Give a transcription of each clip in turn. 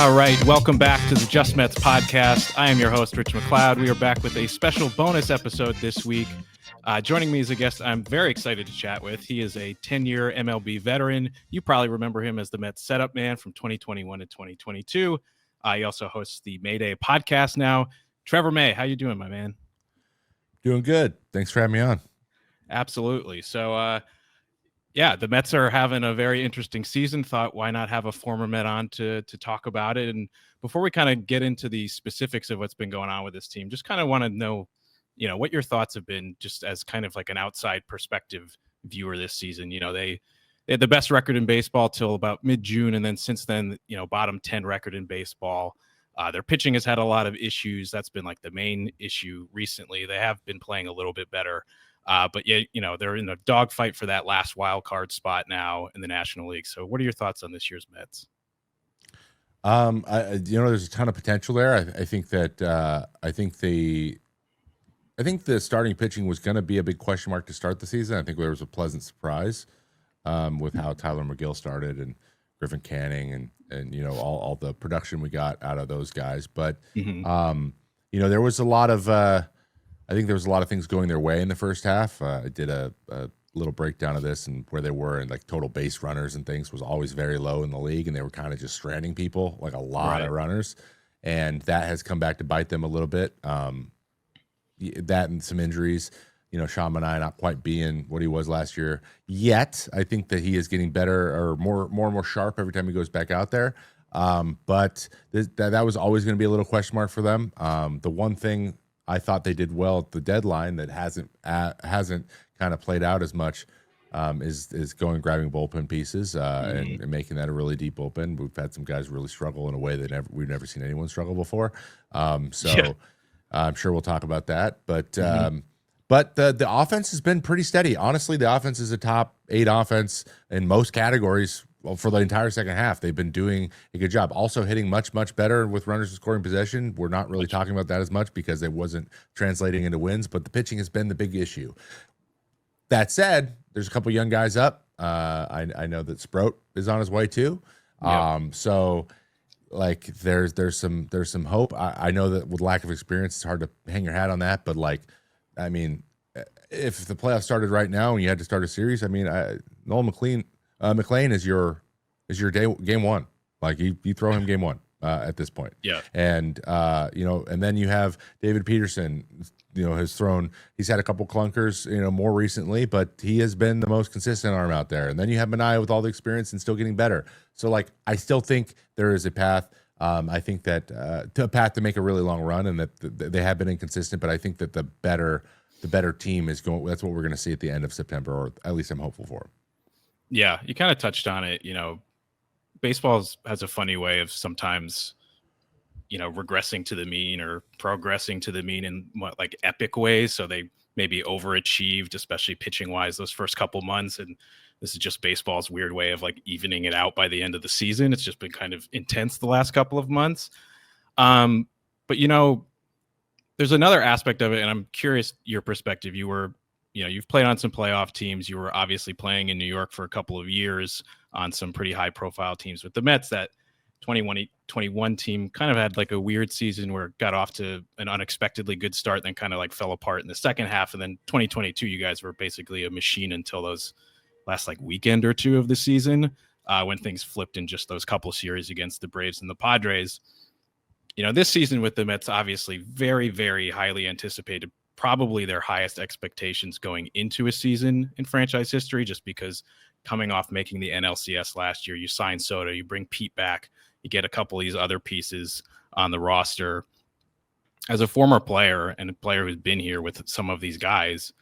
All right, welcome back to the Just Mets podcast. I am your host, Rich McLeod. We are back with a special bonus episode this week. Joining me as a guest, I'm very excited to chat with. He is a 10-year MLB veteran. You probably remember him as the Mets setup man from 2021 to 2022. He also hosts the Mayday podcast now. Trevor May, how you doing, my man? Doing good. Thanks for having me on. Absolutely. So, the Mets are having a very interesting season. Thought, why not have a former Met on to talk about it? And before we kind of get into the specifics of what's been going on with this team, just kind of want to know, what your thoughts have been just as kind of like an outside perspective viewer this season. They had the best record in baseball till about mid-June. And then since then, bottom 10 record in baseball. Their pitching has had a lot of issues. That's been like the main issue recently. They have been playing a little bit better. But they're in a dogfight for that last wild card spot now in the National League. So what are your thoughts on this year's Mets? There's a ton of potential there. I think the starting pitching was going to be a big question mark to start the season. I think there was a pleasant surprise with how Tyler McGill started and Griffin Canning and all the production we got out of those guys. But there was a lot of I think there was a lot of things going their way in the first half. I did a little breakdown of this and where they were, and like total base runners and things was always very low in the league, and they were kind of just stranding people, like a lot of runners, and that has come back to bite them a little bit. That and some injuries, Sean Manaea not quite being what he was last year yet. I think that he is getting better or more and more sharp every time he goes back out there. But that was always going to be a little question mark for them. The one thing I thought they did well at the deadline that hasn't kind of played out as much is grabbing bullpen pieces and making that a really deep bullpen. We've had some guys really struggle in a way that we've never seen anyone struggle before. I'm sure we'll talk about that. But the offense has been pretty steady. Honestly, the offense is a top 8 offense in most categories. Well, for the entire second half, they've been doing a good job. Also hitting much, much better with runners in scoring possession. We're not really talking about that as much because it wasn't translating into wins, but the pitching has been the big issue. That said, there's a couple young guys up. I know that Sprout is on his way too. So like there's some hope. I know that with lack of experience, it's hard to hang your hat on that, but if the playoffs started right now and you had to start a series, Nolan McLean is your game one. Like you throw him game one at this point. Yeah. And and then you have David Peterson, he's had a couple clunkers, more recently, but he has been the most consistent arm out there. And then you have Manaea with all the experience and still getting better. So I still think there is a path. I think that to a path to make a really long run, and that they have been inconsistent, but I think that the better team is going. That's what we're going to see at the end of September, or at least I'm hopeful for. Yeah, you kind of touched on it. Baseball has a funny way of sometimes, regressing to the mean or progressing to the mean in epic ways. So they maybe overachieved, especially pitching wise, those first couple months. And this is just baseball's weird way of evening it out by the end of the season. It's just been kind of intense the last couple of months. But there's another aspect of it, and I'm curious your perspective. You've played on some playoff teams. You were obviously playing in New York for a couple of years on some pretty high profile teams with the Mets. That 2021 team kind of had a weird season where it got off to an unexpectedly good start, then kind of fell apart in the second half. And then 2022, you guys were basically a machine until those last weekend or two of the season when things flipped in just those couple series against the Braves and the Padres. This season with the Mets, obviously very, very highly anticipated, probably their highest expectations going into a season in franchise history, just because coming off making the NLCS last year, you sign Soto, you bring Pete back, you get a couple of these other pieces on the roster. As a former player and a player who's been here with some of these guys,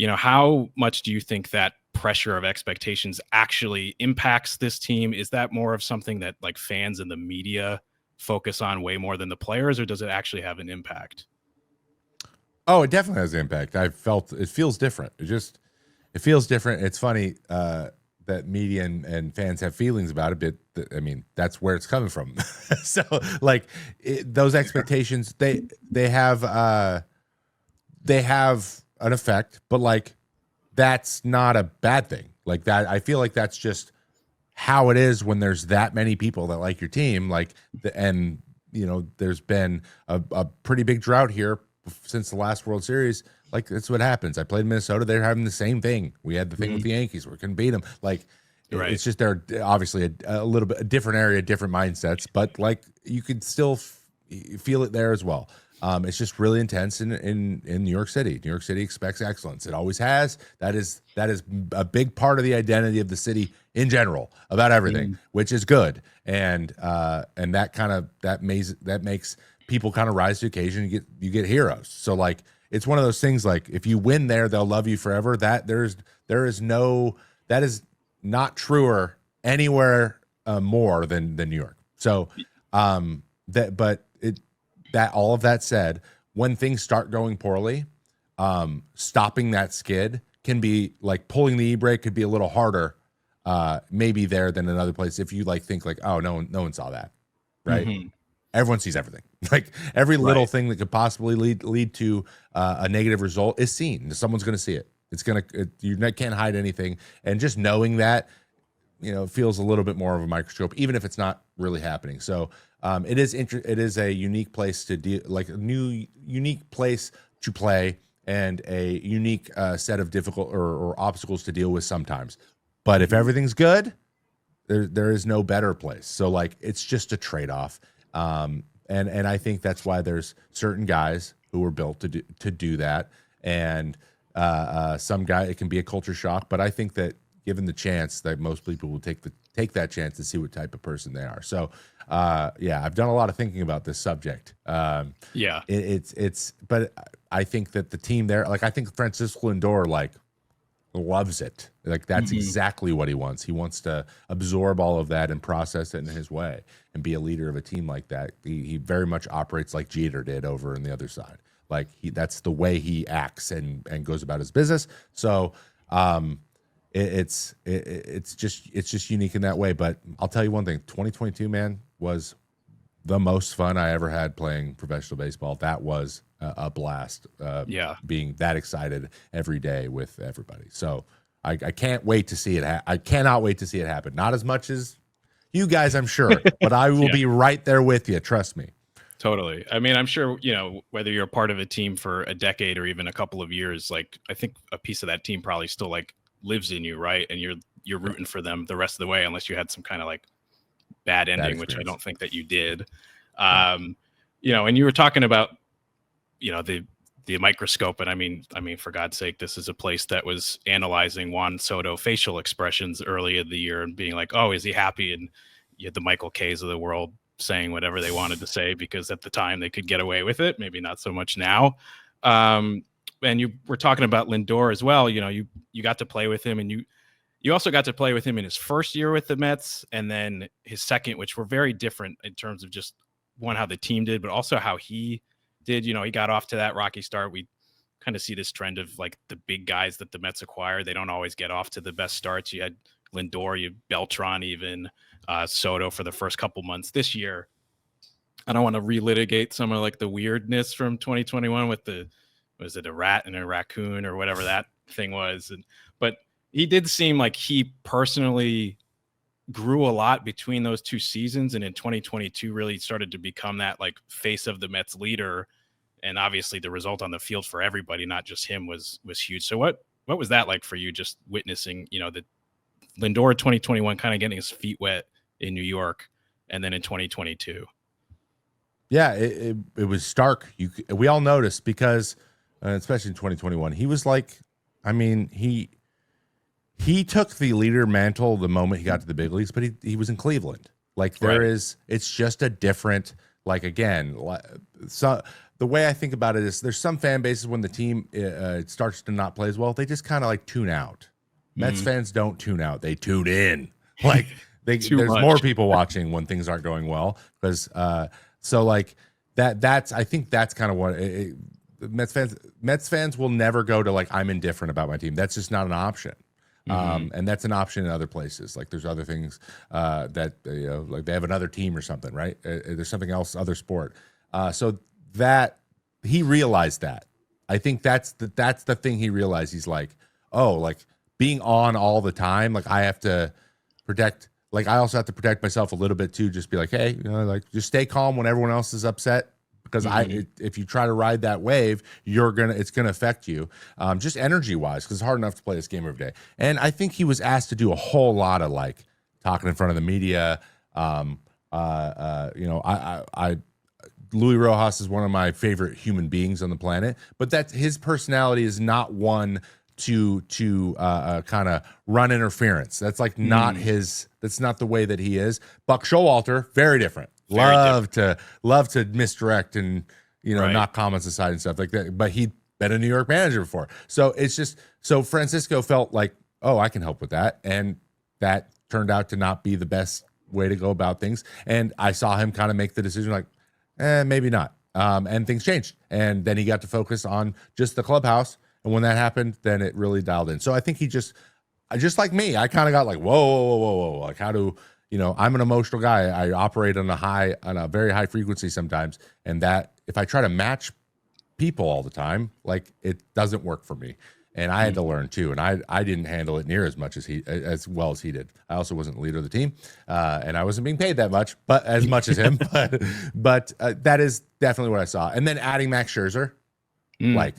how much do you think that pressure of expectations actually impacts this team? Is that more of something that fans and the media focus on way more than the players, or does it actually have an impact? Oh, it definitely has an impact. I felt it feels different. It feels different. It's funny that media and fans have feelings about it, but that's where it's coming from. So those expectations, they have an effect, but that's not a bad thing. I feel like that's just how it is when there's that many people that like your team, and there's been a pretty big drought here since the last World Series. Like, that's what happens. I played in Minnesota. They're having the same thing. We had the thing with the Yankees where we couldn't beat them. Like, Right. it's just they're obviously a little bit a different area, different mindsets, but like you could still feel it there as well. It's just really intense in New York City. New York City expects excellence. It always has. That is a big part of the identity of the city in general about everything, which is good. And that makes people kind of rise to the occasion. You get heroes. So like, it's one of those things, like if you win there, they'll love you forever. That is not truer anywhere more than New York. So all of that said, when things start going poorly, stopping that skid can be like pulling the e-brake could be a little harder maybe there than another place. If you like think like, oh, no one saw that, right? Everyone sees everything. Like every little thing that could possibly lead to a negative result is seen. Someone's going to see it. You can't hide anything. And just knowing that, it feels a little bit more of a microscope, even if it's not really happening. So it is a unique place to deal, like a unique place to play, and a unique set of difficult or obstacles to deal with sometimes. But if everything's good, there is no better place. So like, it's just a trade-off. And I think that's why there's certain guys who were built to do that. And some guy, it can be a culture shock, but I think that given the chance, that most people will take that chance to see what type of person they are. So I've done a lot of thinking about this subject. But I think that the team there, like I think Francisco Lindor like loves it. Like that's exactly what he wants. He wants to absorb all of that and process it in his way and be a leader of a team like that. He very much operates like Jeter did over on the other side. Like that's the way he acts and goes about his business. So it's just unique in that way. But I'll tell you one thing: 2022, man, was the most fun I ever had playing professional baseball. That was a blast. Being that excited every day with everybody. So I can't wait to see it. I cannot wait to see it happen. Not as much as you guys, I'm sure, but I will be right there with you. Trust me. Totally. I mean, I'm sure, whether you're a part of a team for a decade or even a couple of years, like I think a piece of that team probably still like lives in you, right? And you're rooting for them the rest of the way, unless you had some kind of like bad ending, which I don't think that you did. And you were talking about, the microscope, and I mean, for God's sake, this is a place that was analyzing Juan Soto facial expressions early in the year and being like, oh, is he happy? And you had the Michael K's of the world saying whatever they wanted to say because at the time they could get away with it. Maybe not so much now. And you were talking about Lindor as well. You got to play with him, and you also got to play with him in his first year with the Mets, and then his second, which were very different in terms of just one, how the team did, but also how he did. He got off to that rocky start. We kind of see this trend of like the big guys that the Mets acquire. They don't always get off to the best starts. You had Lindor, you had Beltran, even Soto for the first couple months this year. I don't want to relitigate some of like the weirdness from 2021 with was it a rat and a raccoon or whatever that thing was. But he did seem like he personally grew a lot between those two seasons, and in 2022 really started to become that like face of the Mets leader. And obviously the result on the field for everybody, not just him, was huge. So what was that like for you, just witnessing, the Lindor 2021 kind of getting his feet wet in New York, and then in 2022? Yeah, it was stark. We all noticed because, especially in 2021, he was like, I mean, he took the leader mantle the moment he got to the big leagues, but he was in Cleveland. Like it's just a different, like, again, so the way I think about it is there's some fan bases when the team starts to not play as well, they just kind of like tune out. Mets fans don't tune out; they tune in. Like there's more people watching when things aren't going well, because so like that's I think that's kind of what Mets fans will never go to, like, I'm indifferent about my team. That's just not an option. And that's an option in other places. Like there's other things that like they have another team or something, right? There's something else, other sport. So that he realized that. I think that's the thing he realized. He's like, oh, like being on all the time, like I have to protect like I also have to protect myself a little bit too. Just be like, hey, like just stay calm when everyone else is upset, because if you try to ride that wave, it's gonna affect you, just energy wise, because it's hard enough to play this game every day. And I think he was asked to do a whole lot of like talking in front of the media. I Louis Rojas is one of my favorite human beings on the planet, but that his personality is not one to kind of run interference. That's like not his. That's not the way that he is. Buck Showalter, very different. Love to misdirect and knock comments aside and stuff like that. But he'd been a New York manager before, so it's just so Francisco felt like, oh, I can help with that, and that turned out to not be the best way to go about things. And I saw him kind of make the decision like, maybe not. And things changed. And then he got to focus on just the clubhouse. And when that happened, then it really dialed in. So I think he just like me, I kind of got like, whoa. Like how do, I'm an emotional guy. I operate on a very high frequency sometimes. And that if I try to match people all the time, like it doesn't work for me. And I had to learn too, and I didn't handle it near as well as he did. I also wasn't the leader of the team, and I wasn't being paid that much, but as much as him. But that is definitely what I saw. And then adding Max Scherzer, like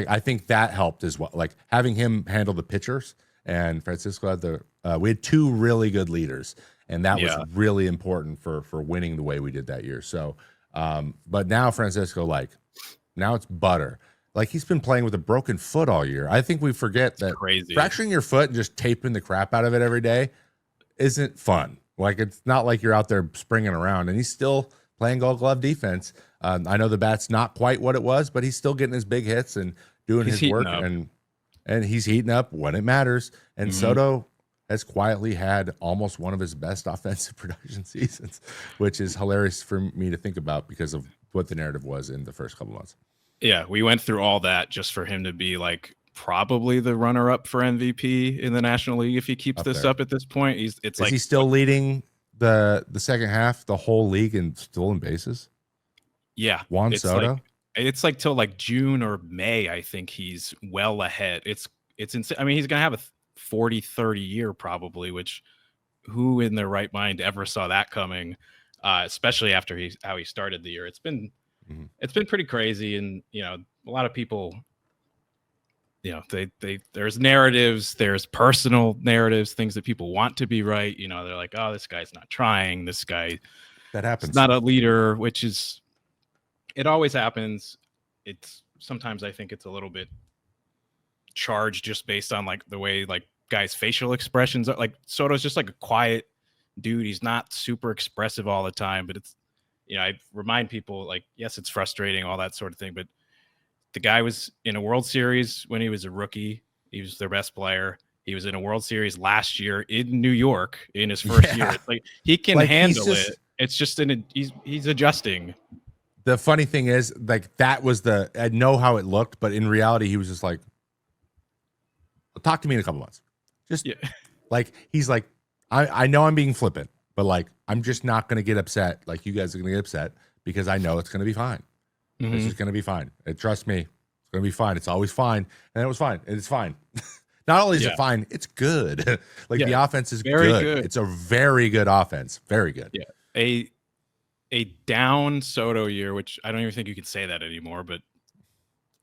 I think that helped as well. Like having him handle the pitchers, and Francisco had we had two really good leaders, and that was really important for winning the way we did that year. So, but now Francisco, like now it's butter. Like he's been playing with a broken foot all year. I think we forget that fracturing your foot and just taping the crap out of it every day isn't fun. Like it's not like you're out there springing around, and he's still playing Gold Glove defense. I know the bat's not quite what it was, but he's still getting his big hits and doing his work, and he's heating up when it matters. And Soto has quietly had almost one of his best offensive production seasons, which is hilarious for me to think about because of what the narrative was in the first couple months. Yeah, we went through all that just for him to be like probably the runner-up for MVP in the National League if he keeps this up at this point. Is he still leading the second half, the whole league, and stolen bases? Yeah, Juan Soto. It's like till like June or May. I think he's well ahead. It's insane. I mean, he's gonna have a 40-30 year probably, which who in their right mind ever saw that coming? Especially after how he started the year. It's been pretty crazy, and a lot of people, there's narratives, there's personal narratives, things that people want to be right. They're like, oh, this guy's not trying. This guy that happens. Not a leader, which is it always happens. It's sometimes I think it's a little bit charged just based on like the way like guys' facial expressions are. Like Soto's just like a quiet dude. He's not super expressive all the time, but it's I remind people like, yes, it's frustrating, all that sort of thing. But the guy was in a World Series when he was a rookie. He was their best player. He was in a World Series last year in New York in his first year. It's like he can handle it. It's just he's adjusting. The funny thing is, like that was I know how it looked, but in reality, he was just like, talk to me in a couple months. Just like he's like, I know I'm being flippant, but like I'm just not going to get upset like you guys are going to get upset because I know it's going to be fine. This is going to be fine. And trust me, it's going to be fine. It's always fine. And it was fine. And it's fine. Not only is it fine, it's good. Like the offense is very good. It's a very good offense. Very good. Yeah. A down Soto year, which I don't even think you could say that anymore, but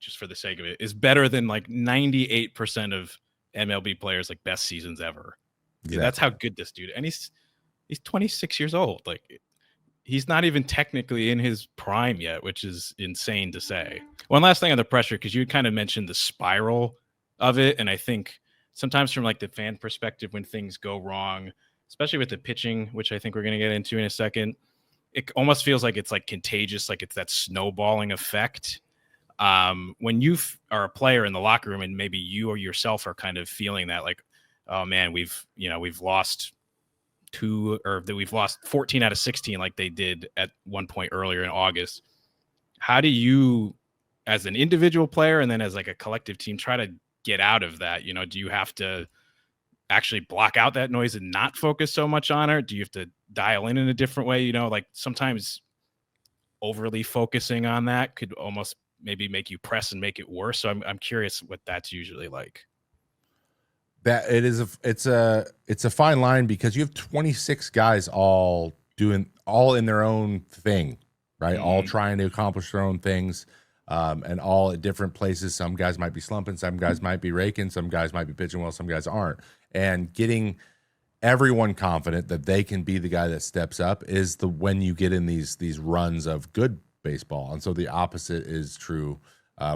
just for the sake of it, is better than like 98% of MLB players' like best seasons ever. Exactly. That's how good this dude. And he's 26 years old. Like he's not even technically in his prime yet, which is insane to say. One last thing on the pressure, because you kind of mentioned the spiral of it. And I think sometimes from like the fan perspective, when things go wrong, especially with the pitching, which I think we're going to get into in a second, it almost feels like it's like contagious. Like it's that snowballing effect. When you are a player in the locker room and maybe you or yourself are kind of feeling that like, oh man, we've lost we've lost 14 out of 16 like they did at one point earlier in August. How do you, as an individual player and then as like a collective team, try to get out of that? Do you have to actually block out that noise and not focus so much on it? Do you have to dial in a different way? Like sometimes overly focusing on that could almost maybe make you press and make it worse. So I'm curious what that's usually like. that it is it's a fine line because you have 26 guys all in their own thing, right? All trying to accomplish their own things, and all at different places. Some guys might be slumping, some guys might be raking, some guys might be pitching well, some guys aren't. And getting everyone confident that they can be the guy that steps up is when you get in these runs of good baseball. And so the opposite is true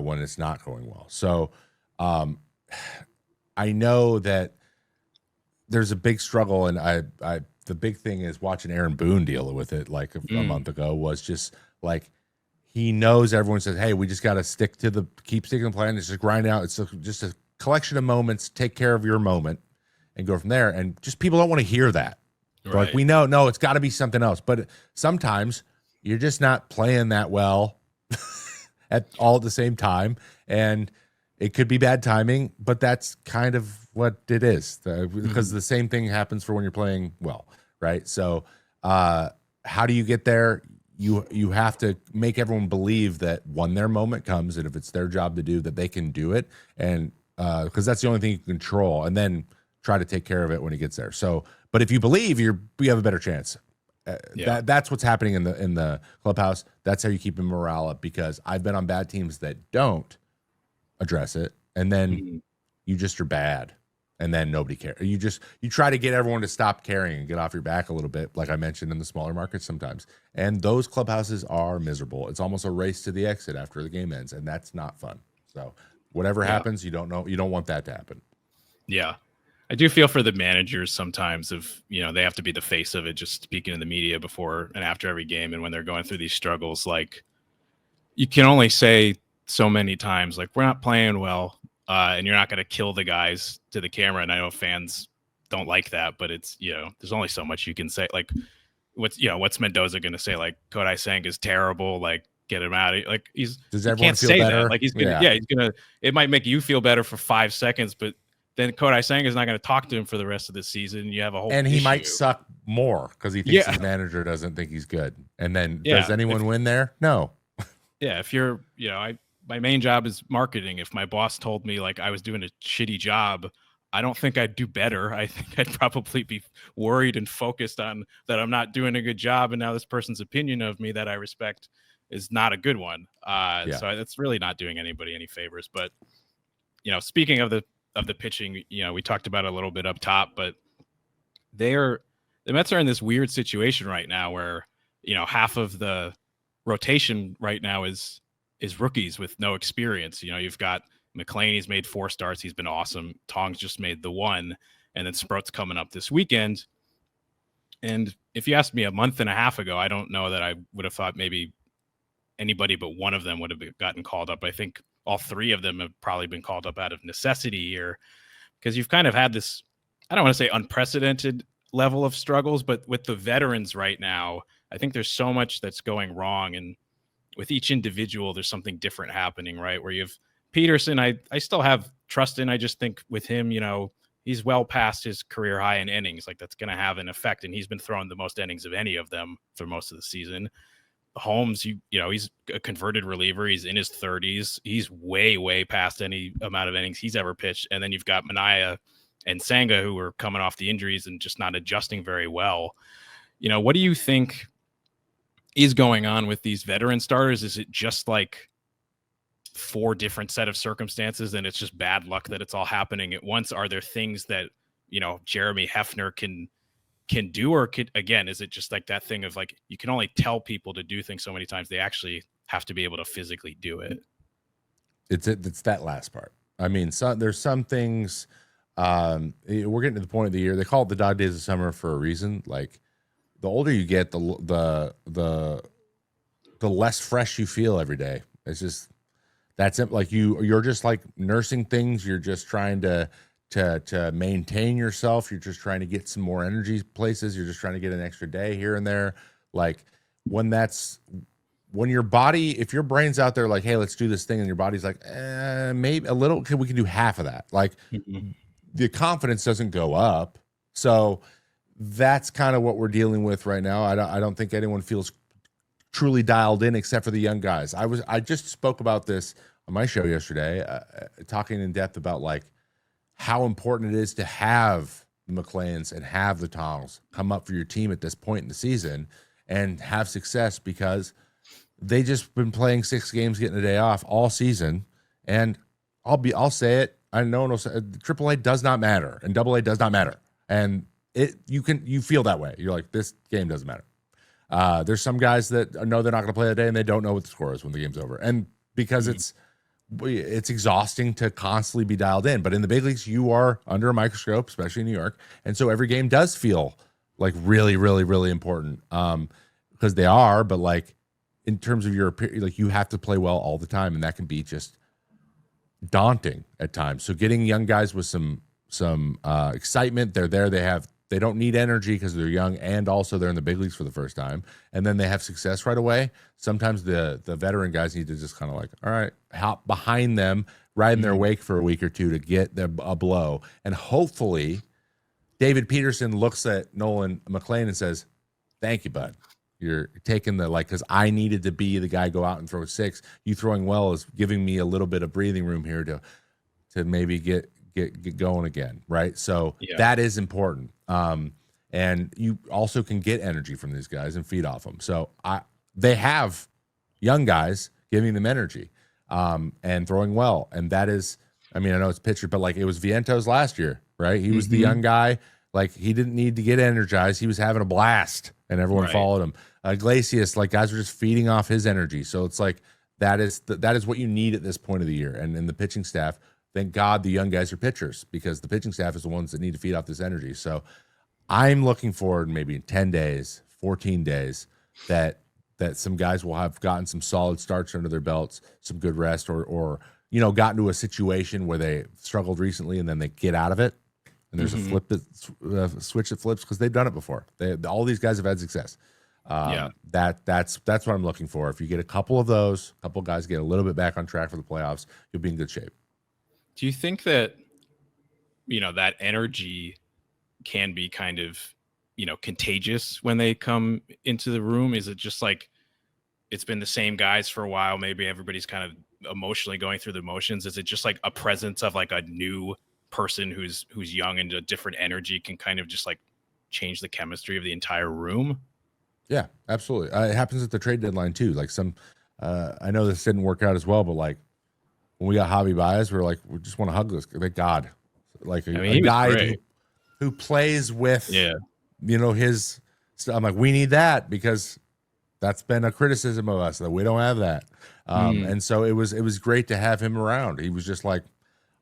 when it's not going well. So I know that there's a big struggle, and the big thing is watching Aaron Boone deal with it like a month ago was just like he knows everyone says, hey, we just got to keep sticking to the plan. It's just grind out. It's just a collection of moments. Take care of your moment and go from there. And just people don't want to hear that. Right. Like, we know, no, it's got to be something else. But sometimes you're just not playing that well at the same time. And it could be bad timing, but that's kind of what it is, because the same thing happens for when you're playing well, right? So how do you get there? You have to make everyone believe that when their moment comes, and if it's their job to do, that they can do it, and because that's the only thing you can control, and then try to take care of it when it gets there. So, but if you believe, you have a better chance. That's what's happening in the clubhouse. That's how you keep morale up, because I've been on bad teams that don't address it, and then you just are bad, and then nobody cares. You try to get everyone to stop caring and get off your back a little bit, like I mentioned in the smaller markets sometimes. And those clubhouses are miserable. It's almost a race to the exit after the game ends, and that's not fun. So whatever happens, you don't want that to happen. Yeah. I do feel for the managers sometimes they have to be the face of it, just speaking in the media before and after every game. And when they're going through these struggles, like, you can only say so many times, like, we're not playing well, and you're not going to kill the guys to the camera. And I know fans don't like that, but it's, there's only so much you can say. Like, what's Mendoza going to say? Like, Kodai Senga is terrible. Like, get him out. Like, does everyone feel better? That. Like, he's gonna, he's gonna. It might make you feel better for 5 seconds, but then Kodai Senga is not going to talk to him for the rest of the season. You have a whole, and he might suck more because he thinks his manager doesn't think he's good. And then does anyone win there? No. Yeah, if you're, my main job is marketing. If my boss told me like I was doing a shitty job, I don't think I'd do better. I think I'd probably be worried and focused on that I'm not doing a good job, and now this person's opinion of me that I respect is not a good one. So that's really not doing anybody any favors. But speaking of the pitching, we talked about it a little bit up top, but the Mets are in this weird situation right now where half of the rotation right now is rookies with no experience. You've got McClain, he's made 4 starts, he's been awesome. Tong's just made the 1, and then Sprout's coming up this weekend. And if you asked me a month and a half ago, I don't know that I would have thought maybe anybody but one of them would have gotten called up. I think all 3 of them have probably been called up out of necessity here, because you've kind of had this, I don't want to say unprecedented level of struggles, but with the veterans right now, I think there's so much that's going wrong. And with each individual, there's something different happening, right? Where you have Peterson, I still have trust in. I just think with him, he's well past his career high in innings. Like, that's going to have an effect. And he's been throwing the most innings of any of them for most of the season. Holmes, he's a converted reliever. He's in his 30s. He's way, way past any amount of innings he's ever pitched. And then you've got Manaea and Senga, who are coming off the injuries and just not adjusting very well. What do you think is going on with these veteran starters? Is it just like 4 different set of circumstances, and it's just bad luck that it's all happening at once? Are there things that, Jeremy Hefner can do, or again, is it just like that thing of like, you can only tell people to do things so many times, they actually have to be able to physically do it? It's that last part. I mean, there's some things, we're getting to the point of the year, they call it the dog days of summer for a reason. Like, the older you get, the less fresh you feel every day. It's just, that's it. Like, you're just like nursing things. You're just trying to maintain yourself. You're just trying to get some more energy places. You're just trying to get an extra day here and there. Like, when your body, if your brain's out there like, hey, let's do this thing, and your body's like, maybe a little, we can do half of that. Like, the confidence doesn't go up. So that's kind of what we're dealing with right now. I don't think anyone feels truly dialed in except for the young guys. I just spoke about this on my show yesterday, talking in depth about like how important it is to have the McLeans and have the Tongs come up for your team at this point in the season and have success, because they just been playing 6 games, getting a day off all season. And I'll say it. I know AAA does not matter and AA does not matter. And you feel that way. You're like, this game doesn't matter. There's some guys that know they're not going to play that day and they don't know what the score is when the game's over. And because it's exhausting to constantly be dialed in. But in the big leagues, you are under a microscope, especially in New York. And so every game does feel like really, really, really important, because they are. But like in terms of you have to play well all the time, and that can be just daunting at times. So getting young guys with some excitement, they're there. They don't need energy because they're young, and also they're in the big leagues for the first time, and then they have success right away. Sometimes the veteran guys need to just kind of like, all right, hop behind them, ride in their wake for a week or two to get a blow. And hopefully David Peterson looks at Nolan McLean and says, thank you, bud. You're taking because I needed to be the guy go out and throw 6. You throwing well is giving me a little bit of breathing room here to maybe get going again, right? So that is important. And you also can get energy from these guys and feed off them. So they have young guys giving them energy, and throwing well. And that is, I mean, I know it's pitcher, but like it was Vientos last year, right? He was the young guy. Like he didn't need to get energized. He was having a blast and everyone followed him. Iglesias, like guys were just feeding off his energy. So it's like, that is what you need at this point of the year. And in the pitching staff, thank God the young guys are pitchers, because the pitching staff is the ones that need to feed off this energy. So I'm looking forward maybe in 10 days, 14 days, that some guys will have gotten some solid starts under their belts, some good rest, or gotten to a situation where they struggled recently and then they get out of it. And there's a switch that flips, because they've done it before. All these guys have had success. That's what I'm looking for. If you get a couple of those, a couple of guys get a little bit back on track for the playoffs, you'll be in good shape. Do you think that, that energy can be kind of, contagious when they come into the room? Is it just like it's been the same guys for a while? Maybe everybody's kind of emotionally going through the motions. Is it just like a presence of like a new person who's young and a different energy can kind of just like change the chemistry of the entire room? Yeah, absolutely. It happens at the trade deadline too. Like I know this didn't work out as well, but like when we got Javi Baez, we just want to hug this. Thank God. Like a guy who plays with, his stuff. I'm like, we need that, because that's been a criticism of us that we don't have that. And so it was great to have him around. He was just like,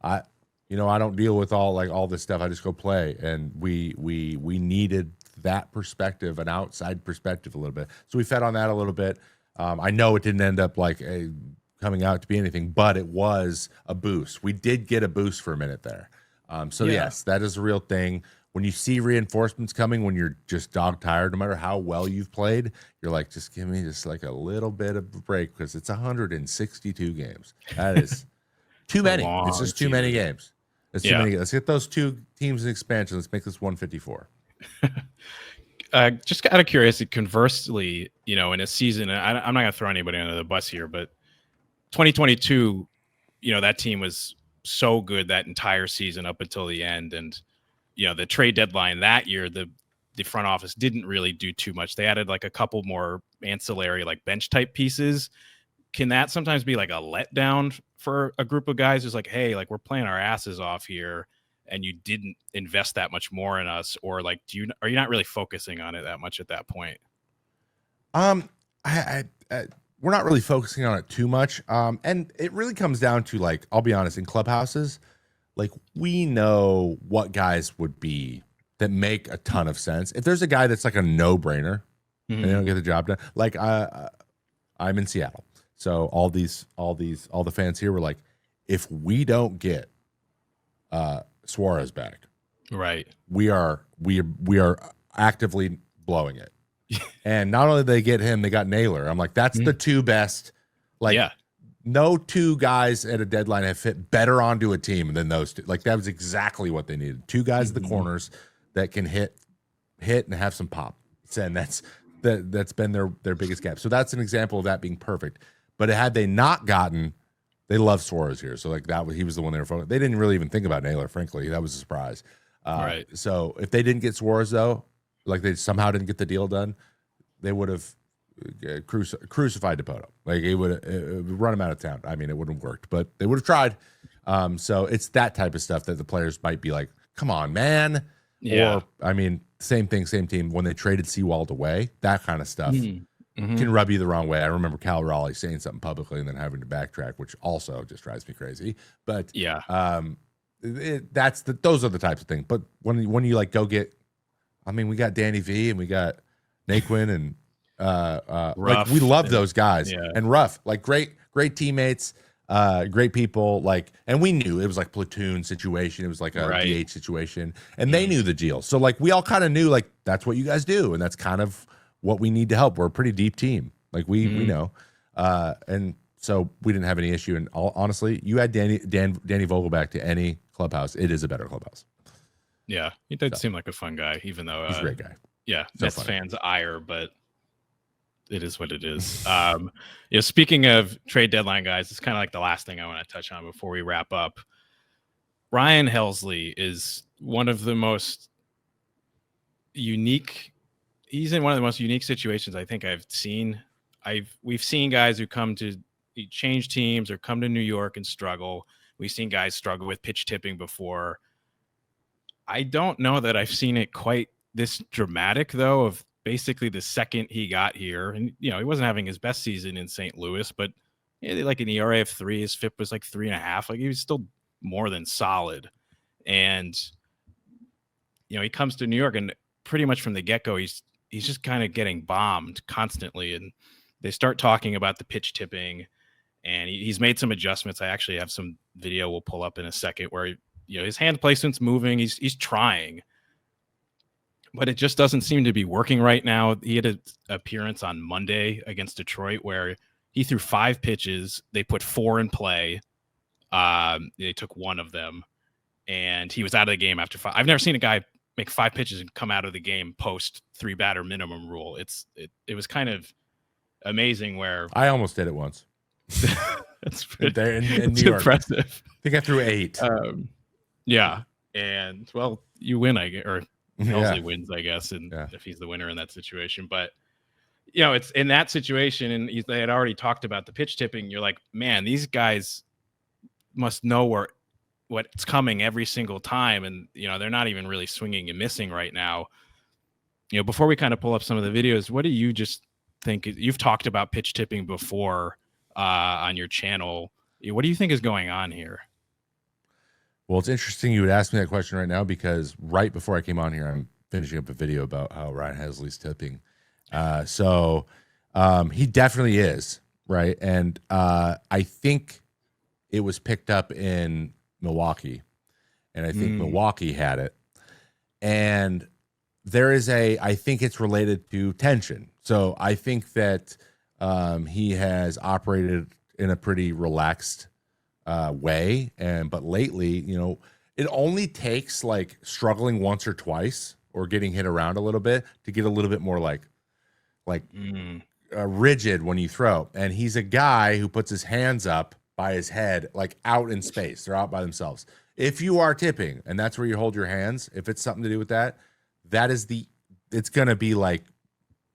I don't deal with all this stuff. I just go play. And we needed that perspective, an outside perspective a little bit. So we fed on that a little bit. I know it didn't end up like coming out to be anything, but it was a boost. We did get a boost for a minute there. Yes, that is a real thing. When you see reinforcements coming, when you're just dog tired, no matter how well you've played, you're like, just give me just like a little bit of a break, because it's 162 games. That is too many. It's just too many games. It's too many. Let's get those 2 teams in expansion. Let's make this 154. Just out of curiosity, conversely, in a season, I'm not going to throw anybody under the bus here, but 2022, that team was so good that entire season up until the end. And, the trade deadline that year, the front office didn't really do too much. They added like a couple more ancillary, like bench type pieces. Can that sometimes be like a letdown for a group of guys who's like, hey, like we're playing our asses off here, and you didn't invest that much more in us? Or like, are you not really focusing on it that much at that point? We're not really focusing on it too much. And it really comes down to, like, I'll be honest, in clubhouses, like we know what guys would be that make a ton of sense. If there's a guy that's like a no-brainer and they don't get the job done, like I'm in Seattle. So all the fans here were like, if we don't get Suarez back, right, we are actively blowing it. And not only did they get him, they got Naylor. I'm like, that's the 2 best. Like, no 2 guys at a deadline have fit better onto a team than those 2. Like, that was exactly what they needed. 2 guys at the corners that can hit and have some pop. And that's been their biggest gap. So that's an example of that being perfect. But had they not gotten They love Suarez here, so like he was the one they were focused. They didn't really even think about Naylor, frankly. That was a surprise. Right. So if they didn't get Suarez though, like they somehow didn't get the deal done, they would have crucified Dipoto. Like it would run him out of town. I mean, it wouldn't have worked, but they would have tried. So it's that type of stuff that the players might be like, "Come on, man." Yeah. Or I mean, same thing, same team. When they traded Seawald away, that kind of stuff. Mm-hmm. Can rub you the wrong way. I remember Cal Raleigh saying something publicly and then having to backtrack, which also just drives me crazy. But yeah, those are the types of things. But when you like go get, I mean, we got Danny V and we got Naquin and like we love those guys and Ruff, like great teammates, great people, like, and we knew it was like platoon situation. It was like a DH situation, and they knew the deal. So like we all kind of knew like that's what you guys do, and that's kind of what we need to help. We're a pretty deep team. Like we know. And so we didn't have any issue. And honestly, you add Danny Vogelback to any clubhouse, it is a better clubhouse. Yeah. He did seem like a fun guy, even though he's a great guy. Yeah. So Mets fans ire, but it is what it is. Speaking of trade deadline guys, it's kind of like the last thing I want to touch on before we wrap up. Ryan Helsley is one of the most unique. He's in one of the most unique situations I think I've seen. We've seen guys who come to change teams or come to New York and struggle. We've seen guys struggle with pitch tipping before. I don't know that I've seen it quite this dramatic, though, of basically the second he got here. And, he wasn't having his best season in St. Louis, but like an ERA of 3, his FIP was like 3.5. Like he was still more than solid. And, he comes to New York and pretty much from the get-go, he's just kind of getting bombed constantly. And they start talking about the pitch tipping, and he's made some adjustments. I actually have some video we'll pull up in a second where, his hand placement's moving. He's trying, but it just doesn't seem to be working right now. He had an appearance on Monday against Detroit where he threw 5 pitches. They put 4 in play. They took 1 of them, and he was out of the game after 5. I've never seen a guy make 5 pitches and come out of the game post 3 batter minimum rule. It was kind of amazing where I almost did it once. That's pretty, there in New York. Impressive. I think I threw 8. Yeah. And well, you win, or Helsley wins, I guess. And if he's the winner in that situation, but it's in that situation. And they had already talked about the pitch tipping. You're like, man, these guys must know what's coming every single time. And, they're not even really swinging and missing right now. Before we kind of pull up some of the videos, what do you just think? You've talked about pitch tipping before on your channel. What do you think is going on here? Well, it's interesting you would ask me that question right now because right before I came on here, I'm finishing up a video about how Ryan Helsley's tipping. So he definitely is, right? And I think it was picked up in Milwaukee, and I think Milwaukee had it. And there is I think it's related to tension. So I think that he has operated in a pretty relaxed way, but lately, it only takes like struggling once or twice or getting hit around a little bit to get a little bit more like rigid when you throw. And he's a guy who puts his hands up by his head, like out in space. They're out by themselves. If you are tipping and that's where you hold your hands, if it's something to do with that, it's going to be like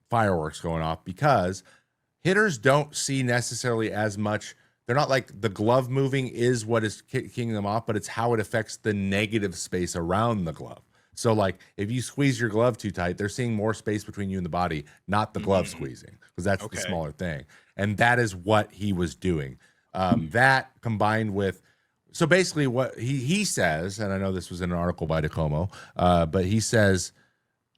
fireworks going off because hitters don't see necessarily as much. They're not like the glove moving is what is kicking them off, but it's how it affects the negative space around the glove. So like if you squeeze your glove too tight, they're seeing more space between you and the body, not the glove squeezing, because that's the smaller thing. And that is what he was doing. That combined with, so basically what he says, and I know this was in an article by DeComo, but he says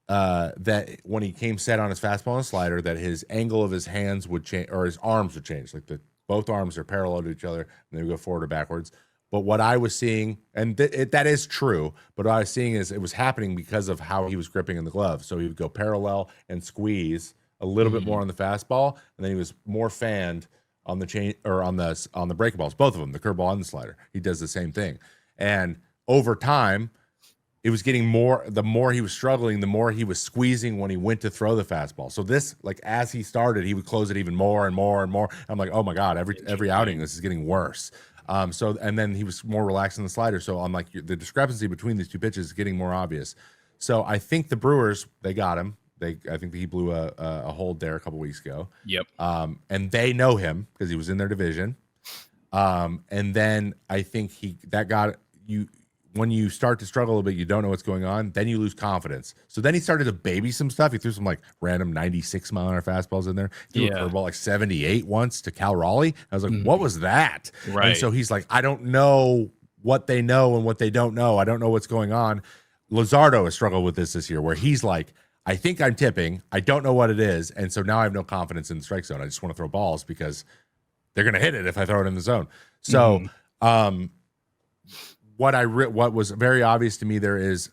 that when he came set on his fastball and slider, that his angle of his hands would change, or his arms would change, like both arms are parallel to each other, and they would go forward or backwards. But what I was seeing, and that is true, but what I was seeing is it was happening because of how he was gripping in the glove. So he would go parallel and squeeze a little bit more on the fastball, and then he was more fanned on the chain or on the breaking balls, both of them, the curveball and the slider. He does the same thing, and over time, it was getting more, the more he was struggling, the more he was squeezing when he went to throw the fastball. So this, like, as he started, he would close it even more and more and more. I'm like, oh my God, every outing, this is getting worse. So, and then he was more relaxed in the slider. So I'm like, the discrepancy between these two pitches is getting more obvious. So I think the Brewers, they got him. I think he blew a hold there a couple weeks ago. Yep. And they know him because he was in their division. And then I think that got you. When you start to struggle a little bit, you don't know what's going on, then you lose confidence. So then he started to baby some stuff. He threw some like random 96-mile-an-hour fastballs in there. He threw a curveball like 78 once to Cal Raleigh. I was like, what was that? Right. And so he's like, I don't know what they know and what they don't know. I don't know what's going on. Luzardo has struggled with this year where he's like, I think I'm tipping. I don't know what it is. And so now I have no confidence in the strike zone. I just want to throw balls because they're going to hit it if I throw it in the zone. So, what was very obvious to me there is,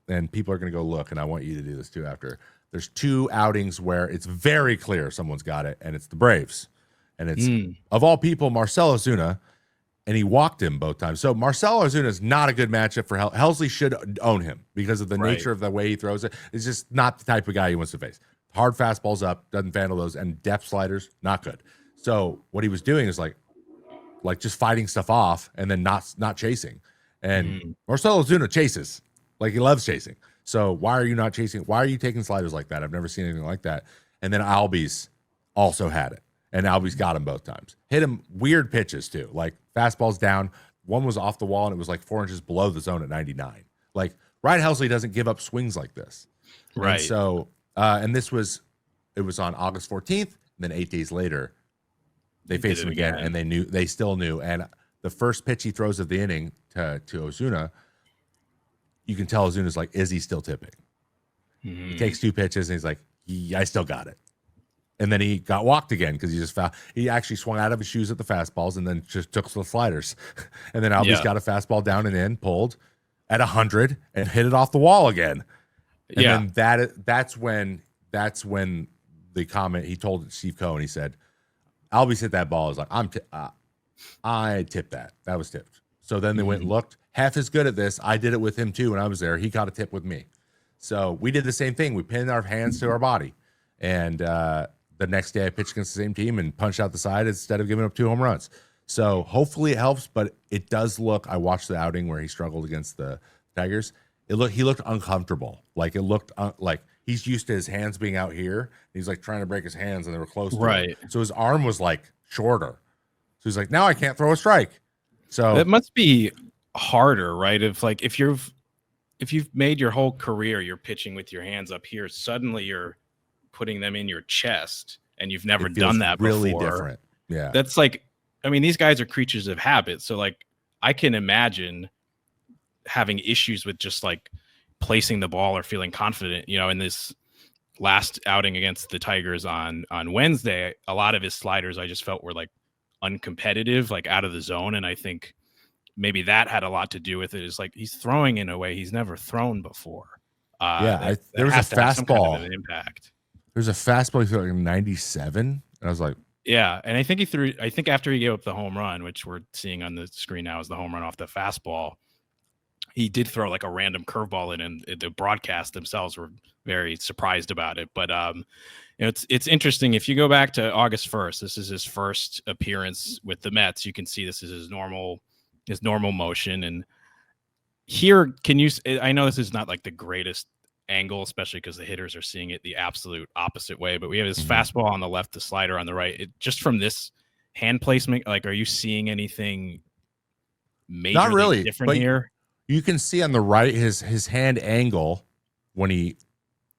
and people are going to go look, and I want you to do this too after, there's two outings where it's very clear someone's got it, and it's the Braves. And it's, of all people, Marcell Ozuna, and he walked him both times. So Marcell Ozuna is not a good matchup for Helsley should own him because of the nature of the way he throws it. It's just not the type of guy he wants to face. Hard fastballs up, doesn't handle those, and depth sliders, not good. So what he was doing is like just fighting stuff off and then not chasing. And Marcell Ozuna chases. Like, he loves chasing. So why are you not chasing? Why are you taking sliders like that? I've never seen anything like that. And then Albies also had it. And Albies got him both times. Hit him weird pitches too. Like fastballs down. One was off the wall and it was like 4 inches below the zone at 99. Like, Ryan Helsley doesn't give up swings like this. Right. And so, and it was on August 14th. And then 8 days later, they faced him again, and they still knew. And the first pitch he throws of the inning to Ozuna, you can tell Ozuna's like, is he still tipping? He takes 2 pitches and he's like, I still got it. And then he got walked again because he actually swung out of his shoes at the fastballs and then just took the sliders. And then Albies got a fastball down and in, pulled at 100 and hit it off the wall again. And then that's when the comment he told Steve Cohen, he said, Albies hit that ball. I was like, I tipped that. That was tipped. So then they went and looked. Half as good at this. I did it with him too when I was there. He got a tip with me. So we did the same thing. We pinned our hands to our body. And the next day I pitched against the same team and punched out the side instead of giving up 2 home runs. So hopefully it helps, but it does look, I watched the outing where he struggled against the Tigers. He looked uncomfortable. Like, it looked like he's used to his hands being out here. He's like trying to break his hands and they were close to him. So his arm was like shorter. So he's like, now I can't throw a strike. So that must be harder, right? If you've made your whole career, you're pitching with your hands up here, suddenly you're putting them in your chest and you've never done that before. Really different. Yeah. That's like, I mean, these guys are creatures of habit. So like, I can imagine having issues with just like placing the ball or feeling confident, in this last outing against the Tigers on Wednesday. A lot of his sliders I just felt were like uncompetitive, like out of the zone. And I think maybe that had a lot to do with it. Is like, he's throwing in a way he's never thrown before. There was a fastball. Kind of an impact. There's a fastball he threw like 97. And I was like, yeah. And I think after he gave up the home run, which we're seeing on the screen now is the home run off the fastball, he did throw like a random curveball in, and the broadcast themselves were very surprised about it. But it's interesting. If you go back to August 1st, this is his first appearance with the Mets. You can see this is his normal motion. And here, I know this is not like the greatest angle, especially because the hitters are seeing it the absolute opposite way. But we have his fastball on the left, the slider on the right. Just from this hand placement, like, are you seeing anything majorly not really different here? You can see on the right his hand angle when he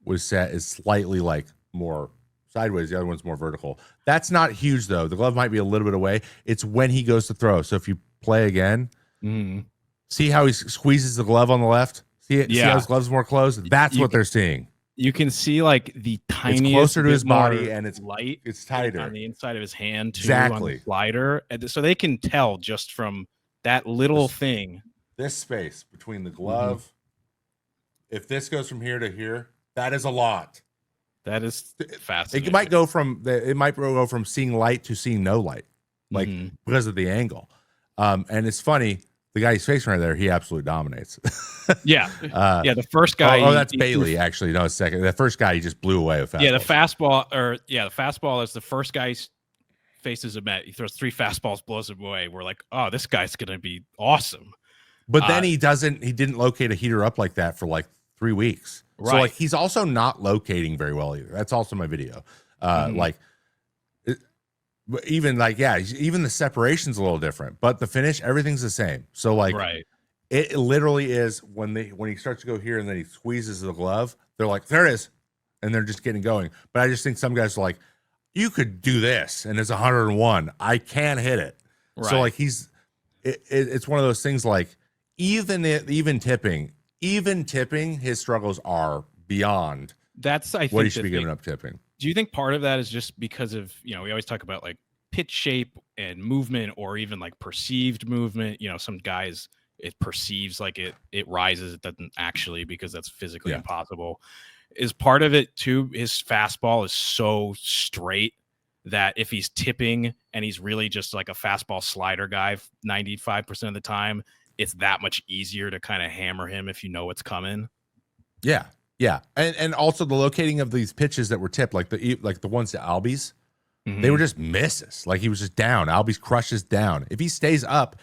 was set is slightly like more sideways. The other one's more vertical. That's not huge though. The glove might be a little bit away. It's when he goes to throw. So if you play again, see how he squeezes the glove on the left? See how his glove's more closed? That's what they're seeing. You can see like the tiniest, it's closer to his body and it's light. It's tighter on the inside of his hand too, exactly. On the slider. And so they can tell just from that little thing. This space between the glove, if this goes from here to here, that is a lot. That is fascinating. It might go from seeing light to seeing no light, like because of the angle. And it's funny. the guy he's facing right there, he absolutely dominates. Yeah, uh, yeah. The first guy. that's Bailey. Actually, no, second. The first guy he just blew away with fastballs. Yeah, the fastball is the first guy faces him at. He throws 3 fastballs, blows him away. We're like, oh, this guy's gonna be awesome. But then he didn't locate a heater up like that for like 3 weeks. Right. So like he's also not locating very well either. That's also my video. Even the separation's a little different, but the finish, everything's the same. So like, right. It literally is when he starts to go here and then he squeezes the glove, they're like, there it is. And they're just getting going. But I just think some guys are like, you could do this and it's 101. I can't hit it. Right. So like it's one of those things like even tipping, his struggles are beyond what he should be giving up tipping. Do you think part of that is just because of, we always talk about like pitch shape and movement or even like perceived movement, some guys, it perceives like it rises, it doesn't actually, because that's physically impossible. Is part of it too, his fastball is so straight that if he's tipping and he's really just like a fastball slider guy 95% of the time, it's that much easier to kind of hammer him if you know what's coming. Yeah. And also the locating of these pitches that were tipped, like the ones to Albies, they were just misses. Like he was just down. Albies crushes down. If he stays up,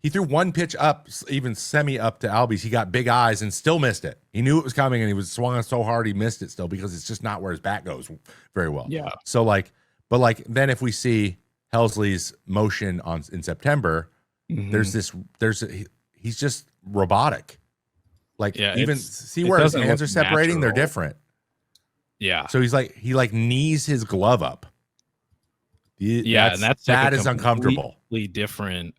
he threw one pitch up, even semi up to Albies. He got big eyes and still missed it. He knew it was coming and he was swung so hard he missed it still because it's just not where his bat goes very well. Yeah. So then if we see Helsley's motion in September, he's just robotic. Like even see where his hands are separating, they're different. Yeah. So he knees his glove up. That is uncomfortable. Completely different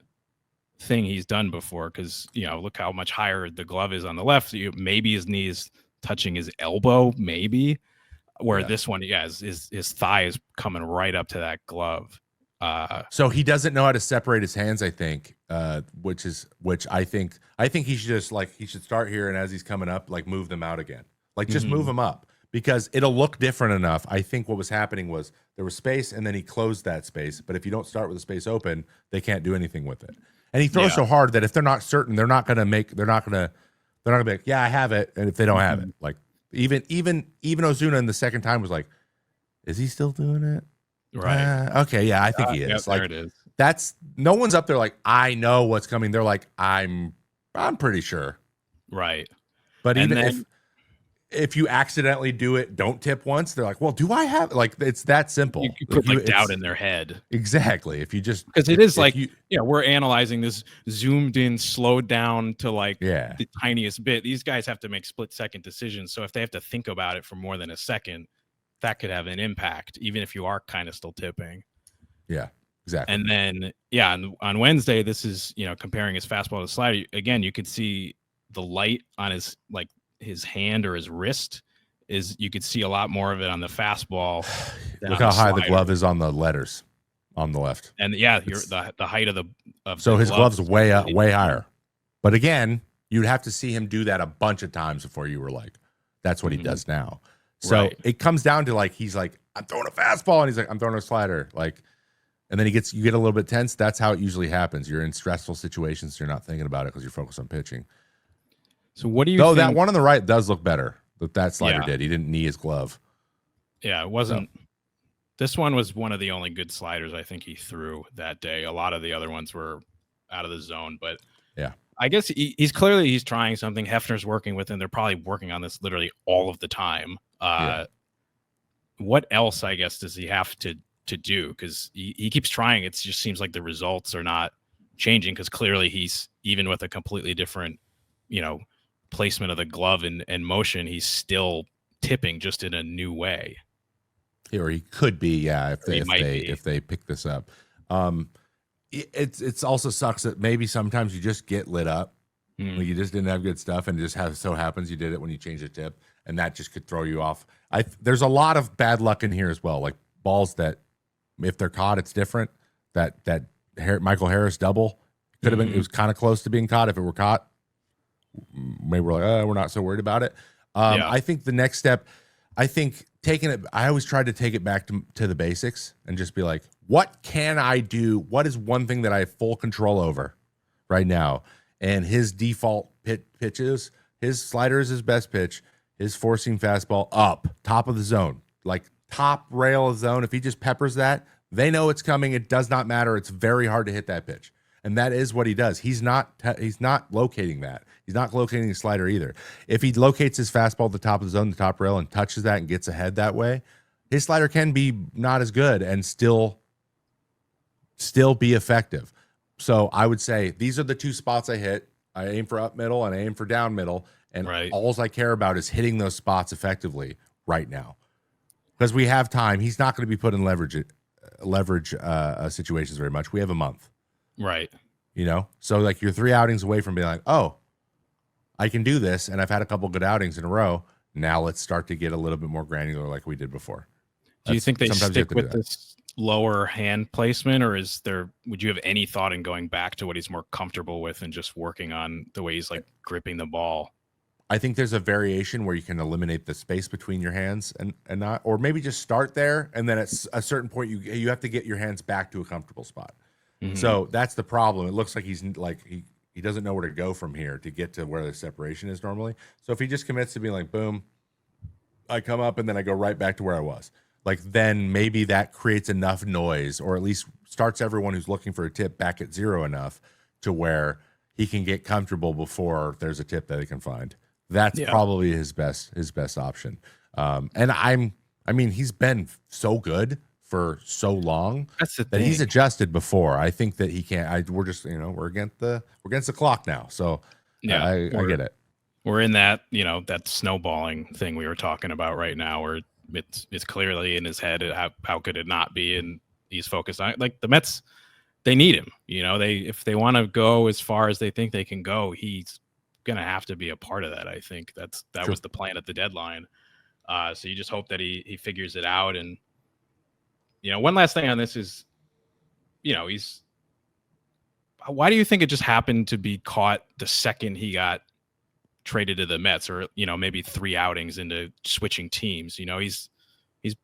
thing he's done before because look how much higher the glove is on the left. Maybe his knee is touching his elbow, maybe. Where this one, his thigh is coming right up to that glove. So he doesn't know how to separate his hands, I think, which I think he should just he should start here and as he's coming up, move them out again. Just move them up because it'll look different enough. I think what was happening was there was space and then he closed that space. But if you don't start with the space open, they can't do anything with it. And he throws so hard that if they're not certain, they're not gonna be like, yeah, I have it. And if they don't have it, even Ozuna in the second time was like, is he still doing it? Right. Okay. Yeah, I think he is. There it is. That's no one's up there like, I know what's coming. They're like, I'm pretty sure. Right. But even if you accidentally do it, don't tip once, they're like, well, do I have it's that simple. You put doubt in their head. Exactly. If you just because it is we're analyzing this zoomed in, slowed down to the tiniest bit. These guys have to make split-second decisions. So if they have to think about it for more than a second, that could have an impact, even if you are kind of still tipping. Yeah, exactly. And then, on Wednesday, this is, comparing his fastball to slider. Again, you could see the light on his hand or his wrist you could see a lot more of it on the fastball. Look how high the glove is on the letters on the left. And the height of so his glove's way up, way higher. But again, you'd have to see him do that a bunch of times before you were like, that's what he does now. So it comes down to he's like, I'm throwing a fastball, and he's like, I'm throwing a slider. And then you get a little bit tense. That's how it usually happens. You're in stressful situations. You're not thinking about it because you're focused on pitching. So what do you think? That one on the right does look better. That slider did. He didn't knee his glove. Yeah, it wasn't. So. This one was one of the only good sliders I think he threw that day. A lot of the other ones were out of the zone, but yeah. I guess he's clearly trying something. Hefner's working with him. They're probably working on this literally all of the time. What else, I guess, does he have to do? Because he keeps trying. It just seems like the results are not changing because clearly he's, even with a completely different, placement of the glove and motion, he's still tipping just in a new way. Or he could be, if they pick this up. It's also sucks that maybe sometimes you just get lit up. You just didn't have good stuff, and it just so happens you did it when you changed the tip, and that just could throw you off. There's a lot of bad luck in here as well, like balls that if they're caught, it's different. That Michael Harris double could have been. It was kind of close to being caught. If it were caught, maybe we're like, we're not so worried about it. I think the next step, I always tried to take it back to the basics and just be like, what can I do? What is one thing that I have full control over right now? and his default pitches, his slider is his best pitch. His four-seam fastball up, top of the zone, like top rail of zone. If he just peppers that, they know it's coming. It does not matter. It's very hard to hit that pitch. And that is what he does. He's not locating that. He's not locating his slider either. If he locates his fastball at the top of the zone, the top rail, and touches that and gets ahead that way, his slider can be not as good and still be effective. So I would say these are the two spots I hit. I aim for up middle and I aim for down middle. And all I care about is hitting those spots effectively right now. Because we have time. He's not going to be put in leverage situations very much. We have a month. Right. You know? So like you're 3 outings away from being like, oh, I can do this. And I've had a couple good outings in a row. Now let's start to get a little bit more granular like we did before. Do you think they stick with this lower hand placement, or would you have any thought in going back to what he's more comfortable with and just working on the way he's like gripping the ball? I think there's a variation where you can eliminate the space between your hands and not, or maybe just start there. And then at a certain point, you have to get your hands back to a comfortable spot. Mm-hmm. So that's the problem. It looks like he doesn't know where to go from here to get to where the separation is normally. So if he just commits to being like, boom, I come up and then I go right back to where I was, like, then maybe that creates enough noise, or at least starts everyone who's looking for a tip back at zero enough to where he can get comfortable before there's a tip that he can find. That's probably his best option. And I mean, he's been so good for so long that he's adjusted before. I think that he can't. We're just, we're against the clock now. So I get it. We're in that, that snowballing thing we were talking about right now, where it's clearly in his head. How could it not be? And he's focused on it. Like the Mets, they need him. If they want to go as far as they think they can go, he's gonna have to be a part of that. I think that was the plan at the deadline. So you just hope that he figures it out. And one last thing on this is, why do you think it just happened to be caught the second he got traded to the Mets, or maybe 3 outings into switching teams? He's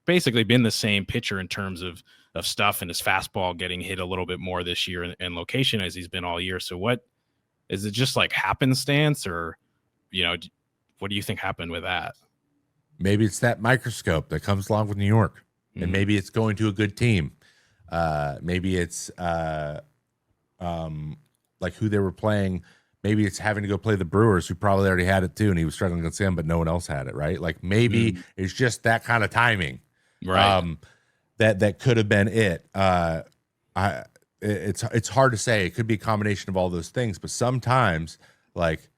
basically been the same pitcher in terms of stuff, and his fastball getting hit a little bit more this year and location as he's been all year. So what is it, just like happenstance, or what do you think happened with that? Maybe it's that microscope that comes along with New York, and maybe it's going to a good team. Maybe it's like who they were playing. Maybe it's having to go play the Brewers, who probably already had it too, and he was struggling against them, but no one else had it, right? Like maybe it's just that kind of timing, right? That could have been it. It's hard to say. It could be a combination of all those things, but sometimes like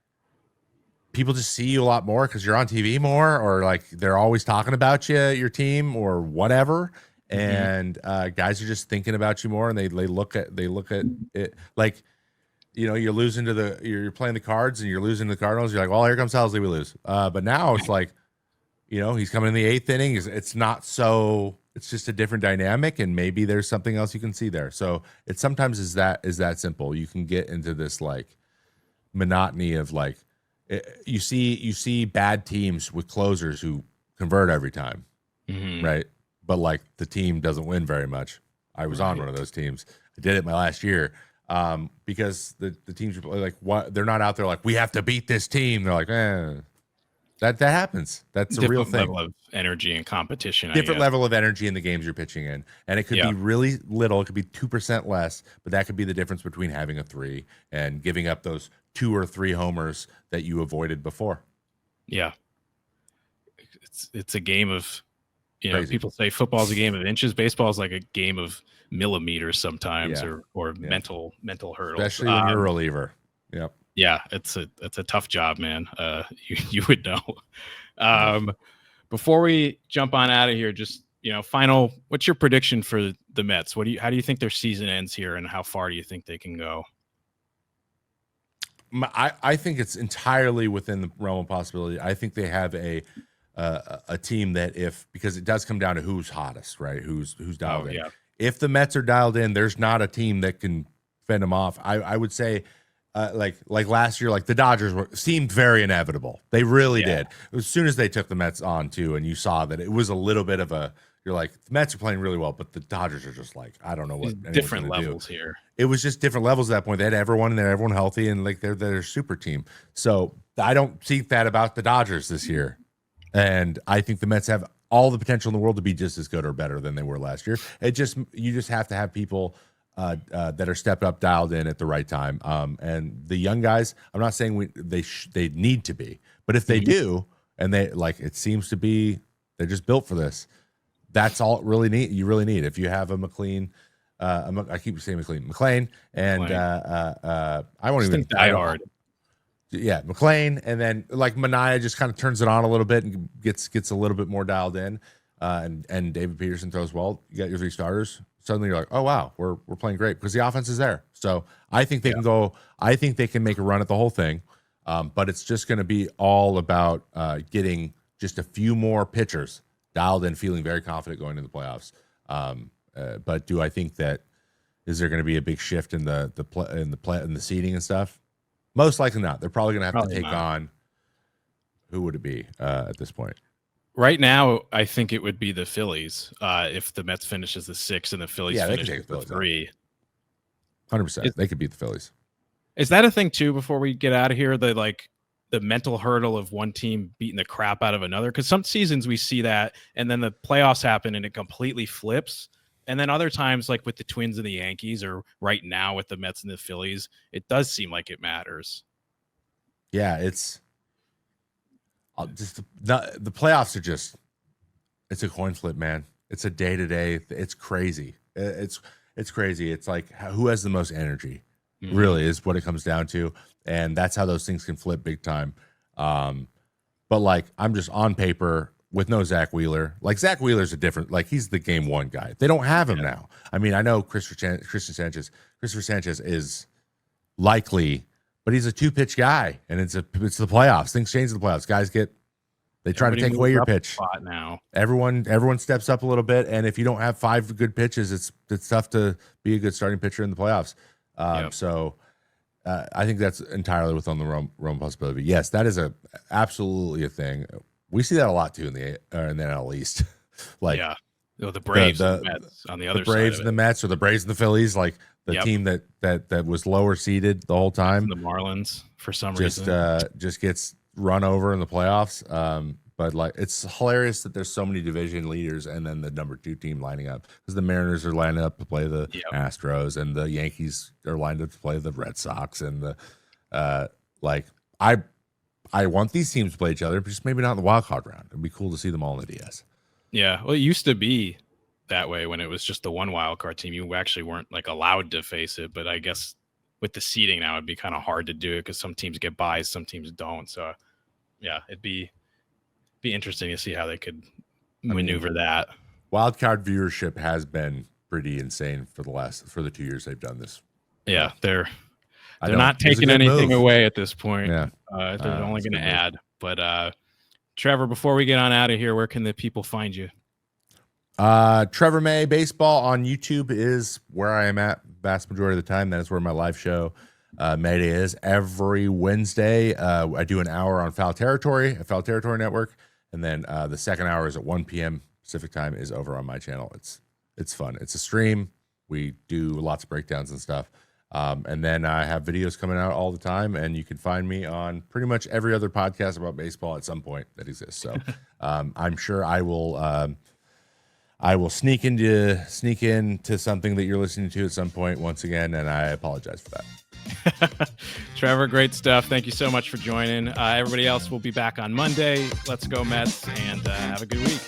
people just see you a lot more because you're on TV more, or like they're always talking about you, your team, or whatever. And guys are just thinking about you more, and they look at it like, you're losing you're playing the Cards and you're losing to the Cardinals. You're like, well, here comes Helsley, we lose. But now it's like, he's coming in the 8th inning. It's not so. It's just a different dynamic, and maybe there's something else you can see there. So it sometimes is that simple. You can get into this like monotony of like, you see bad teams with closers who convert every time, right? But like the team doesn't win very much. I was on one of those teams. I did it my last year because the teams are like, what? They're not out there like, we have to beat this team. They're like, that happens. That's a real thing. Level of energy and competition. Different level of energy in the games you're pitching in, and it could be really little. It could be 2% less, but that could be the difference between having a 3 and giving up those 2 or 3 homers that you avoided before. Yeah, it's a game of, people say football is a game of inches. Baseball is like a game of millimeters sometimes, or mental hurdles, especially when you're a reliever. Yep. Yeah, it's a tough job, man. You would know. Before we jump on out of here, just final. What's your prediction for the Mets? How do you think their season ends here, and how far do you think they can go? I think it's entirely within the realm of possibility. I think they have a team that, because it does come down to who's hottest, right? Who's dialed in. Yeah. If the Mets are dialed in, there's not a team that can fend them off. I would say. Like last year, like the Dodgers seemed very inevitable. They really did. As soon as they took the Mets on too, and you saw that it was a little bit of a you're like, the Mets are playing really well, but the Dodgers are just like, I don't know what different levels here. It was just different levels at that point. They had everyone in there, everyone healthy, and like they're a super team. So I don't see that about the Dodgers this year. And I think the Mets have all the potential in the world to be just as good or better than they were last year. You just have to have people that are stepped up, dialed in at the right time. And the young guys, I'm not saying they need to be, but if they do, and they like, it seems to be, they're just built for this. That's all you really need. If you have a McLean, I keep saying McLean, and I won't even die hard. Yeah, McLean, and then like Mania just kind of turns it on a little bit and gets a little bit more dialed in. And David Peterson throws well. You got your 3 starters. Suddenly you're like, oh wow, we're playing great because the offense is there. So I think they can go. I think they can make a run at the whole thing. But it's just going to be all about getting just a few more pitchers dialed in, feeling very confident going into the playoffs. But do I think that is there going to be a big shift in the seeding and stuff? Most likely not. They're probably going to have to take on, who would it be at this point? Right now, I think it would be the Phillies if the Mets finishes the 6 and the Phillies finish the 3. 100%. They could beat the Phillies. Is that a thing too? Before we get out of here, the mental hurdle of one team beating the crap out of another, because some seasons we see that, and then the playoffs happen and it completely flips. And then other times, like with the Twins and the Yankees, or right now with the Mets and the Phillies, it does seem like it matters. Yeah, it's just the playoffs are just, it's a coin flip, man. It's a day to day. It's crazy. It's crazy. It's like who has the most energy, really, is what it comes down to, and that's how those things can flip big time. But like, I'm just on paper. With no Zach Wheeler. Like, Zach Wheeler's a different, like, he's the game 1 guy. They don't have him now. I mean, I know Christopher Sanchez is likely, but he's a 2-pitch guy, and it's the playoffs. Things change in the playoffs. Guys they try to take away your pitch. Now. Everyone steps up a little bit, and if you don't have 5 good pitches, it's tough to be a good starting pitcher in the playoffs. So I think that's entirely within the realm possibility. Yes, that is absolutely a thing. We see that a lot too in the NL East. Like, the Braves and the Mets on the other side. The Braves and the Mets, or the Braves and the Phillies, like the team that was lower seeded the whole time. The Marlins, for some reason, just gets run over in the playoffs. But like, it's hilarious that there's so many division leaders and then the number 2 team lining up, because the Mariners are lining up to play the Astros, and the Yankees are lined up to play the Red Sox, and the I want these teams to play each other, but just maybe not in the wild card round. It'd be cool to see them all in the DS. Yeah, well, it used to be that way when it was just the one wild card team. You actually weren't like allowed to face it, but I guess with the seeding now, it'd be kind of hard to do it because some teams get buys, some teams don't. So, yeah, it'd be interesting to see how they could maneuver that. Wild card viewership has been pretty insane for the 2 years they've done this. Yeah, they're not taking anything away at this point. Yeah. They're only going to add. But Trevor, before we get on out of here, where can the people find you? Trevor May Baseball on YouTube is where I am at vast majority of the time. That is where my live show Mayday is. Every Wednesday, I do an hour on Foul Territory Network, and then the second hour is at 1 p.m. Pacific time is over on my channel. It's fun. It's a stream. We do lots of breakdowns and stuff. And then I have videos coming out all the time, and you can find me on pretty much every other podcast about baseball at some point that exists. So I'm sure I will sneak into something that you're listening to at some point once again, and I apologize for that. Trevor, great stuff. Thank you so much for joining. Everybody else will be back on Monday. Let's go Mets, and have a good week.